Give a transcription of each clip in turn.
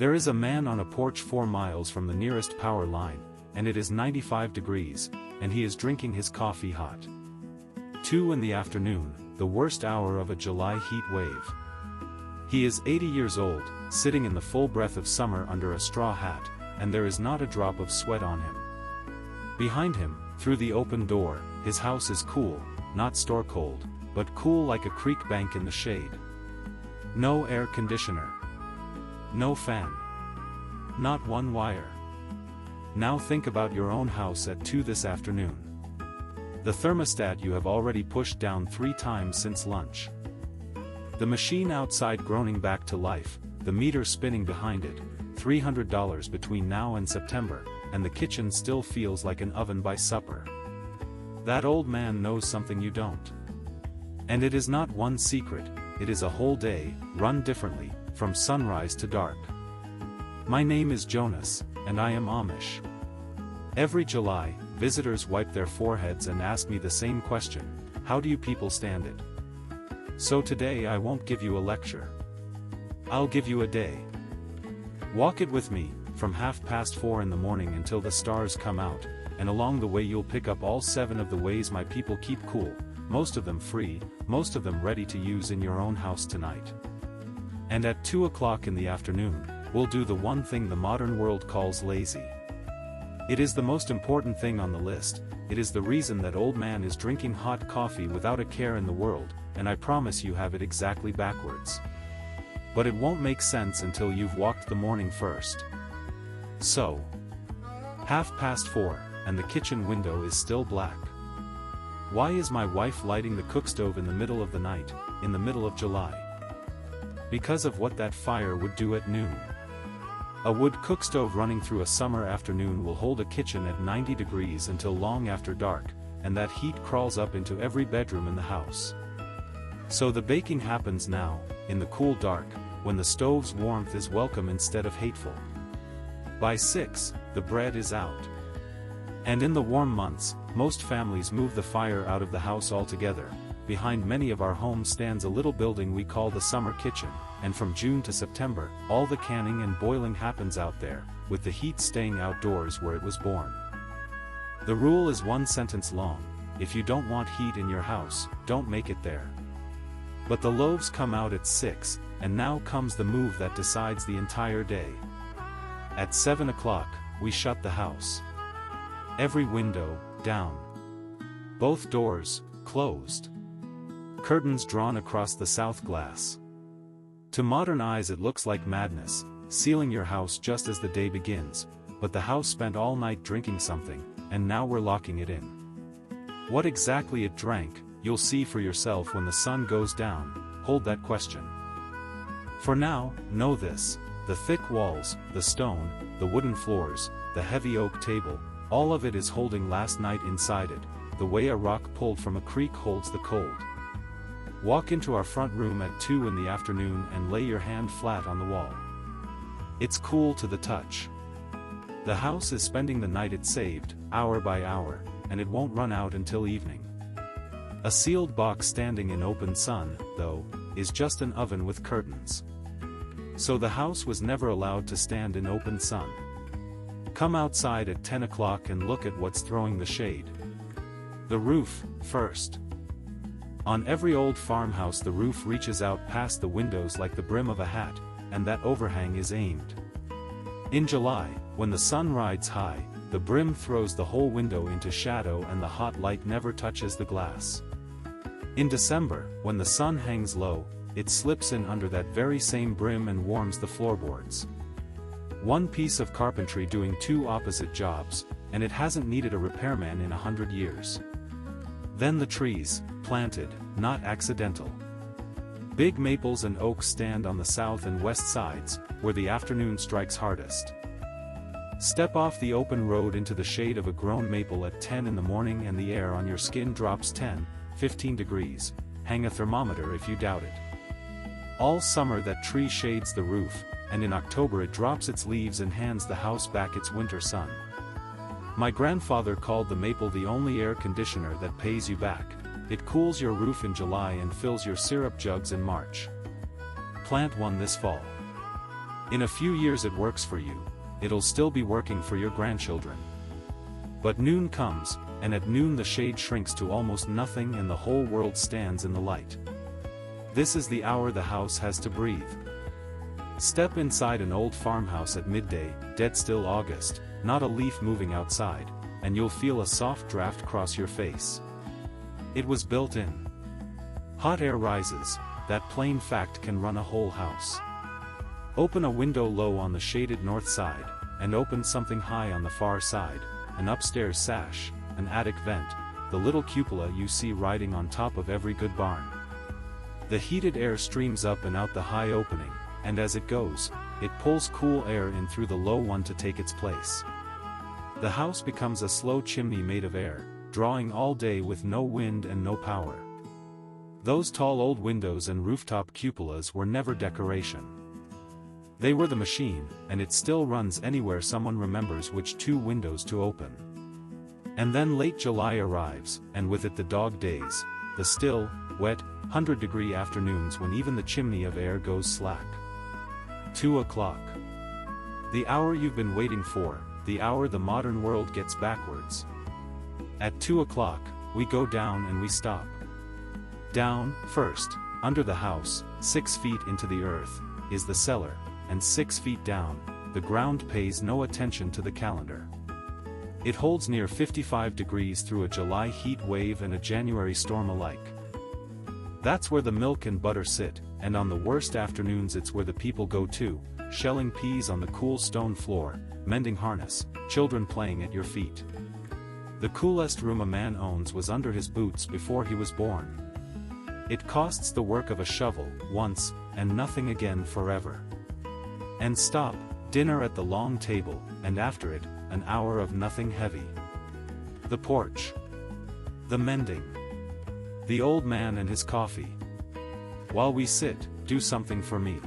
There is a man on a porch 4 miles from the nearest power line, and it is 95 degrees, and he is drinking his coffee hot. 2 in the afternoon, the worst hour of a July heat wave. He is 80 years old, sitting in the full breath of summer under a straw hat, and there is not a drop of sweat on him. Behind him, through the open door, his house is cool, not store cold, but cool like a creek bank in the shade. No air conditioner. No fan. Not one wire. Now think about your own house at 2 this afternoon. The thermostat you have already pushed down 3 times since lunch. The machine outside groaning back to life, the meter spinning behind it, $300 between now and September, and the kitchen still feels like an oven by supper. That old man knows something you don't. And it is not one secret, it is a whole day, run differently, from sunrise to dark. My name is Jonas, and I am Amish. Every July, visitors wipe their foreheads and ask me the same question: how do you people stand it? So today I won't give you a lecture. I'll give you a day. Walk it with me, from 4:30 in the morning until the stars come out, and along the way you'll pick up all 7 of the ways my people keep cool, most of them free, most of them ready to use in your own house tonight. And at 2 o'clock in the afternoon, we'll do the one thing the modern world calls lazy. It is the most important thing on the list, it is the reason that old man is drinking hot coffee without a care in the world, and I promise you have it exactly backwards. But it won't make sense until you've walked the morning first. So, 4:30, and the kitchen window is still black. Why is my wife lighting the cookstove in the middle of the night, in the middle of July? Because of what that fire would do at noon. A wood cookstove running through a summer afternoon will hold a kitchen at 90 degrees until long after dark, and that heat crawls up into every bedroom in the house. So the baking happens now, in the cool dark, when the stove's warmth is welcome instead of hateful. By 6, the bread is out. And in the warm months, most families move the fire out of the house altogether. Behind many of our homes stands a little building we call the summer kitchen, and from June to September, all the canning and boiling happens out there, with the heat staying outdoors where it was born. The rule is one sentence long: if you don't want heat in your house, don't make it there. But the loaves come out at 6, and now comes the move that decides the entire day. At 7 o'clock, we shut the house. Every window, down. Both doors, closed. Curtains drawn across the south glass. To modern eyes it looks like madness, sealing your house just as the day begins, but the house spent all night drinking something, and now we're locking it in. What exactly it drank, you'll see for yourself when the sun goes down. Hold that question. For now, know this: the thick walls, the stone, the wooden floors, the heavy oak table, all of it is holding last night inside it, the way a rock pulled from a creek holds the cold. Walk into our front room at 2 in the afternoon and lay your hand flat on the wall. It's cool to the touch. The house is spending the night it saved, hour by hour, and it won't run out until evening. A sealed box standing in open sun, though, is just an oven with curtains. So the house was never allowed to stand in open sun. Come outside at 10 o'clock and look at what's throwing the shade. The roof, first. On every old farmhouse the roof reaches out past the windows like the brim of a hat, and that overhang is aimed. In July, when the sun rides high, the brim throws the whole window into shadow and the hot light never touches the glass. In December, when the sun hangs low, it slips in under that very same brim and warms the floorboards. One piece of carpentry doing 2 opposite jobs, and it hasn't needed a repairman in 100 years. Then the trees, planted, not accidental. Big maples and oaks stand on the south and west sides, where the afternoon strikes hardest. Step off the open road into the shade of a grown maple at 10 in the morning and the air on your skin drops 10-15 degrees. Hang a thermometer if you doubt it. All summer that tree shades the roof, and in October it drops its leaves and hands the house back its winter sun. My grandfather called the maple the only air conditioner that pays you back. It cools your roof in July and fills your syrup jugs in March. Plant one this fall. In a few years it works for you, it'll still be working for your grandchildren. But noon comes, and at noon the shade shrinks to almost nothing and the whole world stands in the light. This is the hour the house has to breathe. Step inside an old farmhouse at midday, dead still August, not a leaf moving outside, and you'll feel a soft draft cross your face. It was built in. Hot air rises, that plain fact can run a whole house. Open a window low on the shaded north side, and open something high on the far side, an upstairs sash, an attic vent, the little cupola you see riding on top of every good barn. The heated air streams up and out the high opening, and as it goes, it pulls cool air in through the low one to take its place. The house becomes a slow chimney made of air, drawing all day with no wind and no power. Those tall old windows and rooftop cupolas were never decoration. They were the machine, and it still runs anywhere someone remembers which two windows to open. And then late July arrives, and with it the dog days, the still, wet, 100-degree afternoons when even the chimney of air goes slack. 2 o'clock. The hour you've been waiting for, the hour the modern world gets backwards. At 2 o'clock, we go down and we stop. Down, first, under the house, 6 feet into the earth, is the cellar, and 6 feet down, the ground pays no attention to the calendar. It holds near 55 degrees through a July heat wave and a January storm alike. That's where the milk and butter sit, and on the worst afternoons it's where the people go too, shelling peas on the cool stone floor, mending harness, children playing at your feet. The coolest room a man owns was under his boots before he was born. It costs the work of a shovel, once, and nothing again forever. And stop, dinner at the long table, and after it, an hour of nothing heavy. The porch. The mending. The old man and his coffee. While we sit, do something for me.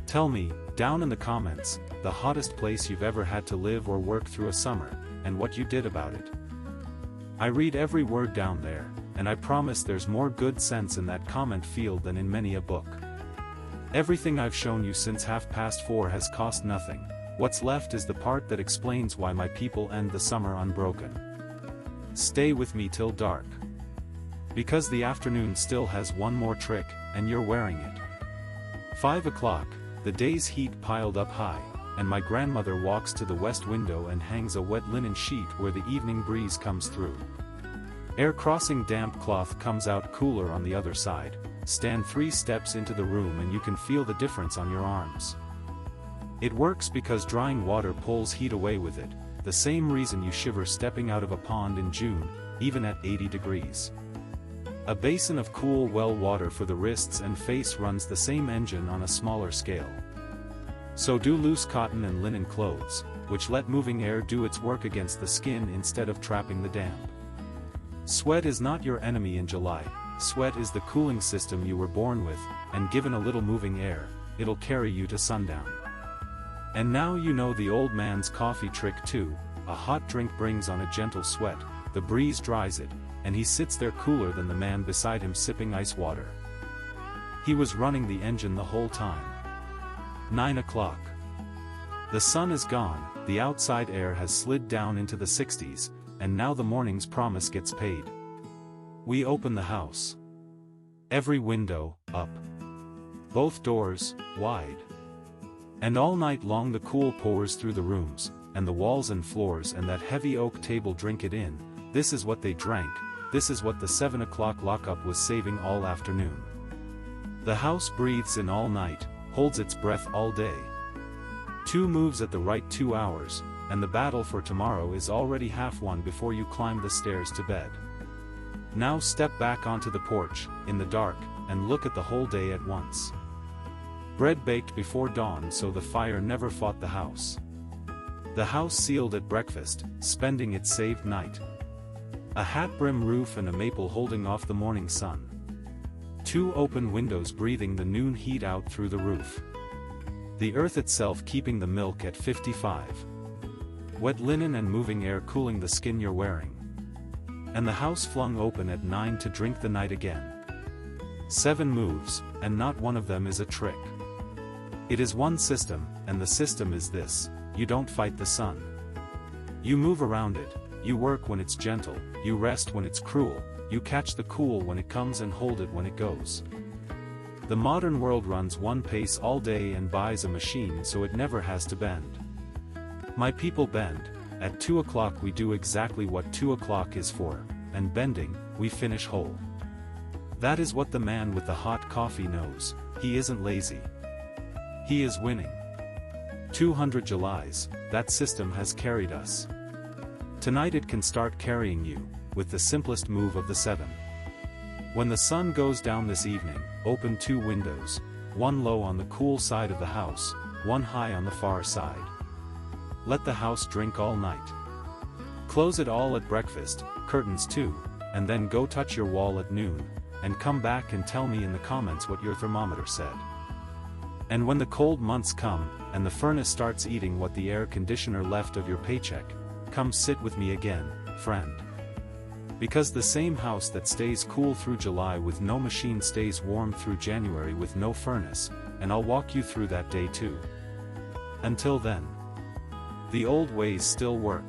Tell me, down in the comments, the hottest place you've ever had to live or work through a summer, and what you did about it. I read every word down there, and I promise there's more good sense in that comment field than in many a book. Everything I've shown you since 4:30 has cost nothing. What's left is the part that explains why my people end the summer unbroken. Stay with me till dark. Because the afternoon still has one more trick, and you're wearing it. 5 o'clock, the day's heat piled up high, and my grandmother walks to the west window and hangs a wet linen sheet where the evening breeze comes through. Air crossing damp cloth comes out cooler on the other side. Stand 3 steps into the room and you can feel the difference on your arms. It works because drying water pulls heat away with it, the same reason you shiver stepping out of a pond in June, even at 80 degrees. A basin of cool well water for the wrists and face runs the same engine on a smaller scale. So do loose cotton and linen clothes, which let moving air do its work against the skin instead of trapping the damp. Sweat is not your enemy in July. Sweat is the cooling system you were born with, and given a little moving air, it'll carry you to sundown. And now you know the old man's coffee trick too. A hot drink brings on a gentle sweat, the breeze dries it, and he sits there cooler than the man beside him sipping ice water. He was running the engine the whole time. 9 o'clock. The sun is gone, the outside air has slid down into the 60s, and now the morning's promise gets paid. We open the house. Every window, up. Both doors, wide. And all night long the cool pours through the rooms, and the walls and floors and that heavy oak table drink it in. This is what they drank, this is what the 7 o'clock lockup was saving all afternoon. The house breathes in all night, holds its breath all day. 2 moves at the right 2 hours, and the battle for tomorrow is already half won before you climb the stairs to bed. Now step back onto the porch, in the dark, and look at the whole day at once. Bread baked before dawn so the fire never fought the house. The house sealed at breakfast, spending its saved night. A hat-brim roof and a maple holding off the morning sun. 2 open windows breathing the noon heat out through the roof. The earth itself keeping the milk at 55. Wet linen and moving air cooling the skin you're wearing. And the house flung open at 9 to drink the night again. 7 moves, and not one of them is a trick. It is one system, and the system is this: you don't fight the sun. You move around it, you work when it's gentle, you rest when it's cruel, you catch the cool when it comes and hold it when it goes. The modern world runs one pace all day and buys a machine so it never has to bend. My people bend. At 2 o'clock we do exactly what 2 o'clock is for, and bending, we finish whole. That is what the man with the hot coffee knows. He isn't lazy. He is winning. 200 Julys, that system has carried us. Tonight it can start carrying you, with the simplest move of the 7. When the sun goes down this evening, open 2 windows, one low on the cool side of the house, one high on the far side. Let the house drink all night. Close it all at breakfast, curtains too, and then go touch your wall at noon, and come back and tell me in the comments what your thermometer said. And when the cold months come, and the furnace starts eating what the air conditioner left of your paycheck, come sit with me again, friend. Because the same house that stays cool through July with no machine stays warm through January with no furnace, and I'll walk you through that day too. Until then, the old ways still work.